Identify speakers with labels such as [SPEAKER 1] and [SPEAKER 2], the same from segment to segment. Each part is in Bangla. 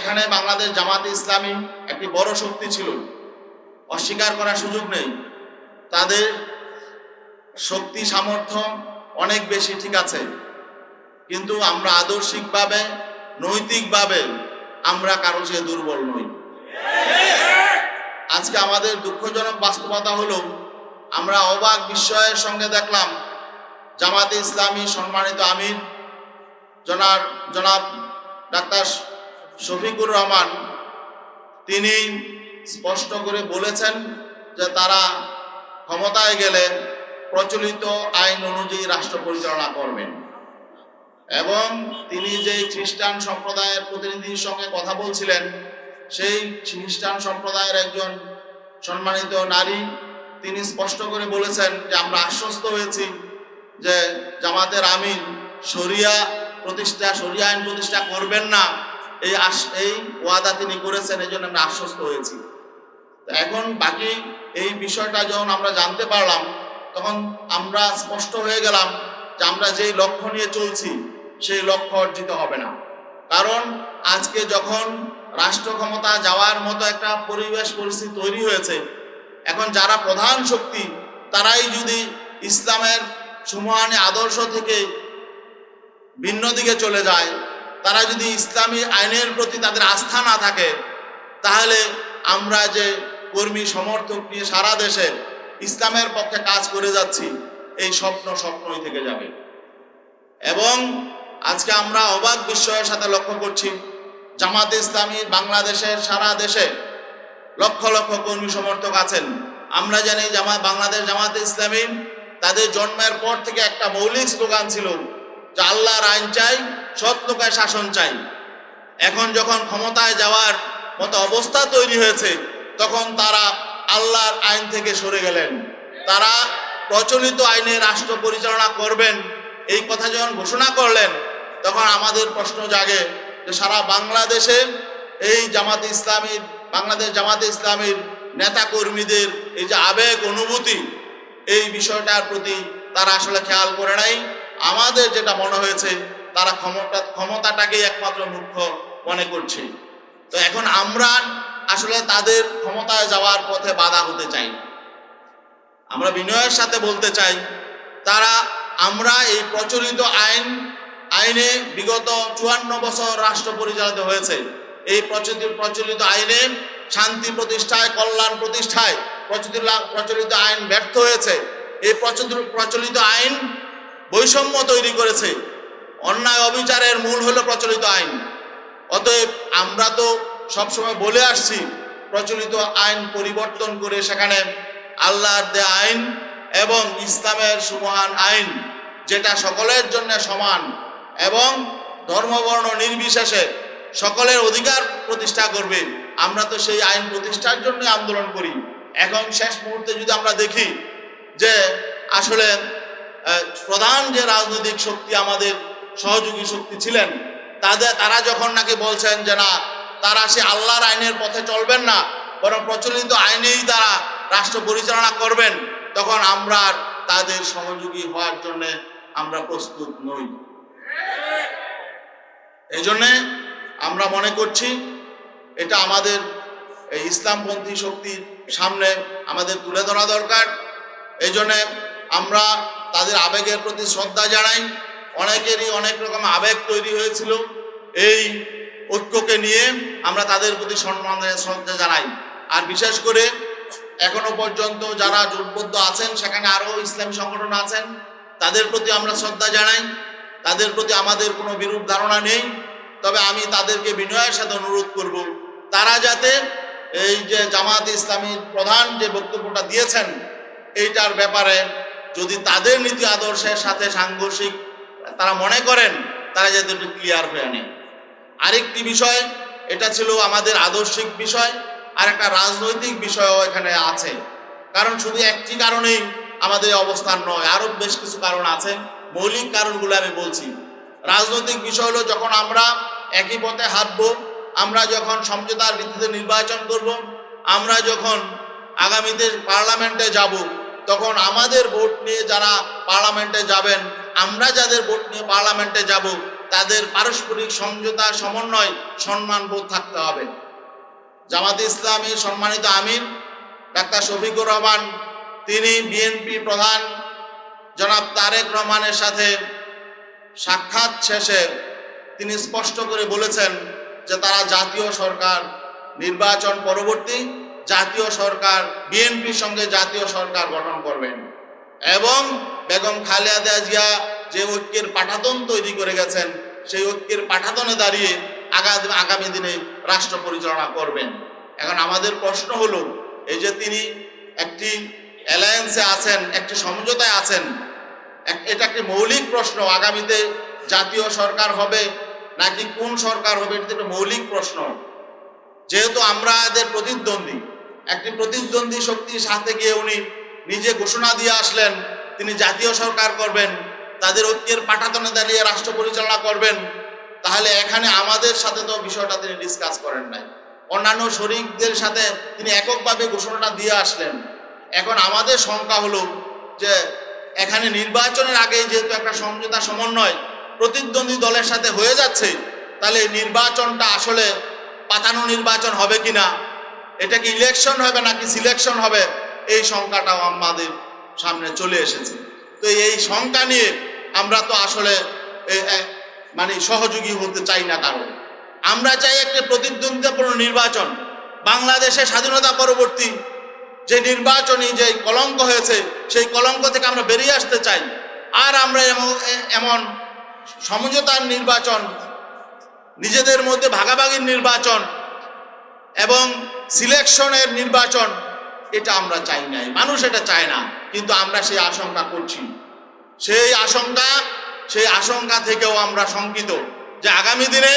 [SPEAKER 1] সেখানে বাংলাদেশ জামাতে ইসলামী একটি বড় শক্তি ছিল, অস্বীকার করার সুযোগ নেই। তাদের শক্তি সামর্থ্য অনেক বেশি, ঠিক আছে, কিন্তু আমরা আদর্শিকভাবে নৈতিকভাবে আমরা কারো চেয়ে দুর্বল নই। আজকে আমাদের দুঃখজনক বাস্তবতা হলো আমরা অবাক বিস্ময়ের সঙ্গে দেখলাম জামাতে ইসলামী সম্মানিত আমির জনাব ডাক্তার শফিকুর রহমান তিনি স্পষ্ট করে বলেছেন যে তারা ক্ষমতায় গেলে প্রচলিত আইন অনুযায়ী রাষ্ট্র পরিচালনা করবেন। এবং তিনি যে খ্রিস্টান সম্প্রদায়ের প্রতিনিধির সঙ্গে কথা বলছিলেন, সেই খ্রিস্টান সম্প্রদায়ের একজন সম্মানিত নারী তিনি স্পষ্ট করে বলেছেন যে আমরা আশ্বস্ত হয়েছি যে জামাতের আমির শরিয়া আইন প্রতিষ্ঠা করবেন না, এই ওয়াদা তিনি করেছেন, এই জন্য আমরা আশ্বস্ত হয়েছি। এখন বাকি এই বিষয়টা যখন আমরা জানতে পারলাম তখন আমরা স্পষ্ট হয়ে গেলাম যে আমরা যেই লক্ষ্য নিয়ে চলছি সেই লক্ষ্য অর্জিত হবে না। কারণ আজকে যখন রাষ্ট্র ক্ষমতা যাওয়ার মতো একটা পরিবেশ পরিস্থিতি তৈরি হয়েছে, এখন যারা প্রধান শক্তি তারাই যদি ইসলামের সুমহানী আদর্শ থেকে ভিন্ন দিকে চলে যায়, তারা যদি ইসলামী আইনের প্রতি তাদের আস্থা না থাকে, তাহলে আমরা যে কর্মী সমর্থক নিয়ে সারা দেশে ইসলামের পক্ষে কাজ করে যাচ্ছি, এই স্বপ্নই থেকে যাবে। এবং আজকে আমরা অবাক বিস্ময়ের সাথে লক্ষ্য করছি জামাতে ইসলামী বাংলাদেশের সারা দেশে লক্ষ লক্ষ কর্মী সমর্থক আছেন। আমরা জানি বাংলাদেশ জামাতে ইসলামী তাদের জন্মের পর থেকে একটা মৌলিক স্লোগান ছিল যে আল্লাহর আইন চাই, সৎ লোকের শাসন চাই। এখন যখন ক্ষমতায় যাওয়ার মতো অবস্থা তৈরি হয়েছে তখন তারা আল্লাহর আইন থেকে সরে গেলেন। তারা প্রচলিত আইনে রাষ্ট্র পরিচালনা করবেন এই কথা যখন ঘোষণা করলেন তখন আমাদের প্রশ্ন জাগে যে সারা বাংলাদেশে এই বাংলাদেশ জামাতে ইসলামীর নেতা কর্মীদের এই যে আবেগ অনুভূতি, এই বিষয়টার প্রতি তারা আসলে খেয়াল করে নাই। আমাদের যেটা মনে হয়েছে তারা ক্ষমতাটাকেই একমাত্র মুখ্য মনে করছে। তো এখন আমরা আসলে তাদের ক্ষমতায় যাওয়ার পথে বাধা হতে চাই না। আমরা বিনয়ের সাথে বলতে চাই আমরা এই প্রচলিত আইনে বিগত 54 বছর রাষ্ট্র পরিচালিত হয়েছে। এই প্রচলিত আইনে শান্তি প্রতিষ্ঠায়, কল্যাণ প্রতিষ্ঠায় প্রচলিত আইন ব্যর্থ হয়েছে। এই প্রচলিত আইন বৈষম্য তৈরি করেছে। অন্যায় অবিচারের মূল হলো প্রচলিত আইন। অতএব আমরা তো সবসময় বলে আসছি প্রচলিত আইন পরিবর্তন করে সেখানে আল্লাহর দেয়া আইন এবং ইসলামের সুমহান আইন যেটা সকলের জন্য সমান এবং ধর্মবর্ণ নির্বিশেষে সকলের অধিকার প্রতিষ্ঠা করবে, আমরা তো সেই আইন প্রতিষ্ঠার জন্য আন্দোলন করি। এখন শেষ মুহূর্তে যদি আমরা দেখি যে আসলে প্রধান যে রাজনৈতিক শক্তি আমাদের সহযোগী শক্তি ছিলেন তারা যখন নাকি বলছেন যে না, তারা সে আল্লাহর আইনের পথে চলবেন না, বরং প্রচলিত আইনেই তারা রাষ্ট্র পরিচালনা করবেন, তখন আমরা তাদের সহযোগী হওয়ার জন্য আমরা প্রস্তুত নই। এই জন্যে আমরা মনে করছি এটা আমাদের এই ইসলামপন্থী শক্তির সামনে আমাদের তুলে ধরা দরকার। এই জন্যে আমরা তাদের আবেগের প্রতি শ্রদ্ধা জানাই। অনেকেরই অনেক রকম আবেগ তৈরি হয়েছিল, এই ঐক্যকে নিয়ে আমরা তাদের প্রতি সম্মানের শ্রদ্ধা জানাই। আর বিশেষ করে এখনো পর্যন্ত যারা জোটবদ্ধ আছেন, সেখানে আরো ইসলামী সংগঠন আছেন, তাদের প্রতি আমরা শ্রদ্ধা জানাই। তাদের প্রতি আমাদের কোনো বিরূপ ধারণা নেই। তবে আমি তাদেরকে বিনয়ের সাথে অনুরোধ করব, তারা যাতে এই যে জামাতে ইসলামীর প্রধান যে বক্তব্যটা দিয়েছেন এইটার ব্যাপারে যদি তাদের নীতি আদর্শের সাথে সাংঘর্ষিক তারা মনে করেন, তারা যাতে একটু ক্লিয়ার হয়ে নেন। আরেকটি বিষয়, এটা ছিল আমাদের আদর্শিক বিষয়, আর একটা রাজনৈতিক বিষয়ও এখানে আছে। কারণ শুধু একটি কারণেই আমাদের অবস্থান নয়, আরো বেশ কিছু কারণ আছে। মৌলিক কারণগুলো আমি বলছি। রাজনৈতিক বিষয় হলো যখন আমরা একই পথে হাঁটবো, আমরা যখন সমঝোতার ভিত্তিতে নির্বাচন করব, আমরা যখন আগামীতে পার্লামেন্টে যাব, তখন আমাদের ভোট নিয়ে যারা পার্লামেন্টে যাবেন, আমরা যাদের ভোট নিয়ে পার্লামেন্টে যাব, তাদের পারস্পরিক সমঝোতা, সমন্বয়, সম্মানবোধ থাকতে হবে। জামাতে ইসলামীর সম্মানিত আমির ডাক্তার শফিকুর রহমান, তিনি বিএনপি প্রধান জনাব তারেক রহমানের সাথে সাক্ষাৎ শেষে তিনি স্পষ্ট করে বলেছেন যে তারা জাতীয় সরকার নির্বাচন পরবর্তী জাতীয় সরকার, বিএনপির সঙ্গে জাতীয় সরকার গঠন করবেন এবং বেগম খালেদা জিয়া যে ঐক্যের পাটাতন তৈরি করে গেছেন সেই ঐক্যের পাটাতনে দাঁড়িয়ে আগামী দিনে রাষ্ট্র পরিচালনা করবেন। এখন আমাদের প্রশ্ন হলো, এই যে তিনি একটি অ্যালায়েন্সে আছেন, একটি সমঝোতায় আছেন, এটা একটি মৌলিক প্রশ্ন, আগামীতে জাতীয় সরকার হবে নাকি কোন সরকার হবে, এটা একটা মৌলিক প্রশ্ন। যেহেতু আমরা এদের প্রতিদ্বন্দ্বী, একটি প্রতিদ্বন্দ্বী শক্তির সাথে গিয়ে উনি নিজে ঘোষণা দিয়ে আসলেন তিনি জাতীয় সরকার করবেন, তাদের ঐক্যের পাটাতনে দাঁড়িয়ে রাষ্ট্র পরিচালনা করবেন, তাহলে এখানে আমাদের সাথে তো বিষয়টা তিনি ডিসকাস করেন নাই, অন্যান্য শরিকদের সাথে তিনি এককভাবে ঘোষণাটা দিয়ে আসলেন। এখন আমাদের শঙ্কা হলো যে এখানে নির্বাচনের আগে যেহেতু একটা সমঝোতা সমন্বয় প্রতিদ্বন্দ্বী দলের সাথে হয়ে যাচ্ছে, তাহলে নির্বাচনটা আসলে পাতানো নির্বাচন হবে কিনা, এটা কি ইলেকশন হবে নাকি সিলেকশন হবে, এই শঙ্কাটাও আমাদের সামনে চলে এসেছে। তো এই শঙ্কা নিয়ে আমরা তো আসলে মানে সহযোগী হতে চাই না, কারণ আমরা চাই একটি প্রতিদ্বন্দ্বিতাপূর্ণ নির্বাচন। বাংলাদেশে স্বাধীনতা পরবর্তী যে নির্বাচনী যে কলঙ্ক হয়েছে সেই কলঙ্ক থেকে আমরা বেরিয়ে আসতে চাই। আর আমরা এমন সমঝোতার নির্বাচন, নিজেদের মধ্যে ভাগাভাগির নির্বাচন এবং সিলেকশনের নির্বাচন, এটা আমরা চাই নাই, মানুষ এটা চায় না, কিন্তু আমরা সেই আশঙ্কা করছি। সেই আশঙ্কা থেকেও আমরা শঙ্কিত যে আগামী দিনে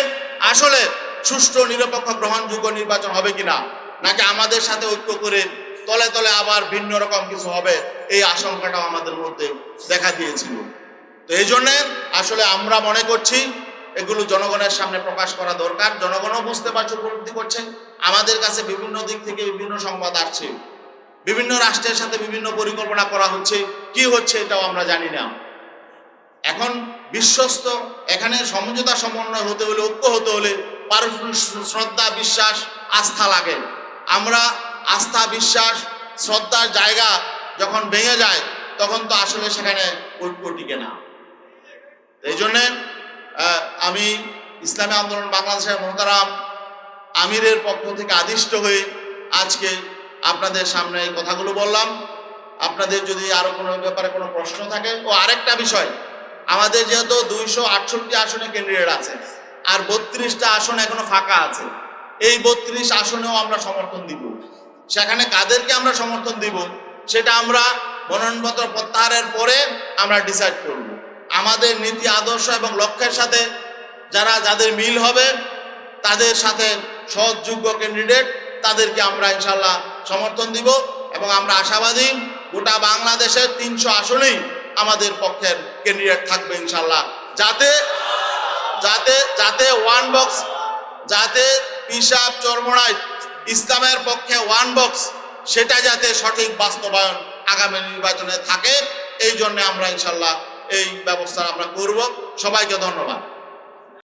[SPEAKER 1] আসলে সুষ্ঠু, নিরপেক্ষ, গ্রহণযোগ্য নির্বাচন হবে কিনা, নাকি আমাদের সাথে ঐক্য করে তলে তলে আবার ভিন্ন রকম কিছু হবে, এই আশঙ্কাটাও আমাদের মধ্যে দেখা দিয়েছিল। তো এই জন্যে আসলে আমরা মনে করছি এগুলো জনগণের সামনে প্রকাশ করা দরকার। জনগণও বুঝতে পারছে, উপলব্ধি করছে। আমাদের কাছে বিভিন্ন দিক থেকে বিভিন্ন সংবাদ আসছে, বিভিন্ন রাষ্ট্রের সাথে বিভিন্ন পরিকল্পনা করা হচ্ছে, কি হচ্ছে এটাও আমরা জানি না। এখন বিশ্বস্ত এখানে সমঝোতা সমন্বয় হতে হলে, ঐক্য হতে হলে পারস্পরিক শ্রদ্ধা, বিশ্বাস, আস্থা লাগে। আমরা আস্থা, বিশ্বাস, শ্রদ্ধার জায়গা যখন ভেঙে যায় তখন তো আসলে সেখানে ঐক্য টিকে না। এই জন্যে আমি ইসলামী আন্দোলন বাংলাদেশের মোহতারাম আমিরের পক্ষ থেকে আদিষ্ট হয়ে আজকে আপনাদের সামনে এই কথাগুলো বললাম। আপনাদের যদি আরো কোনো ব্যাপারে কোনো প্রশ্ন থাকে, ও আরেকটা বিষয়, আমাদের যেহেতু 268 আসনে ক্যান্ডিডেট আছে আর 32টা আসন এখনো ফাঁকা আছে, এই 32 আসনেও আমরা সমর্থন দিব। সেখানে কাদেরকে আমরা সমর্থন দিব সেটা আমরা মনোনয়নপত্র প্রত্যাহারের পরে আমরা ডিসাইড করব। আমাদের নীতি, আদর্শ এবং লক্ষ্যের সাথে যাদের মিল হবে, তাদের সাথে সহযোগ্য ক্যান্ডিডেট, তাদেরকে আমরা ইনশাল্লাহ সমর্থন দিব। এবং আমরা আশাবাদী গোটা বাংলাদেশের 300 আসনেই আমাদের পক্ষের ক্যান্ডিডেট থাকবে ইনশাল্লাহ, যাতে ওয়ান বক্স, যাতে পিসাব চরমোনাই ইসলামের পক্ষে ওয়ান বক্স, সেটা যাতে সঠিক বাস্তবায়ন আগামী নির্বাচনে থাকে, এই জন্য আমরা ইনশাল্লাহ এই ব্যবস্থা আমরা করব। সবাইকে ধন্যবাদ।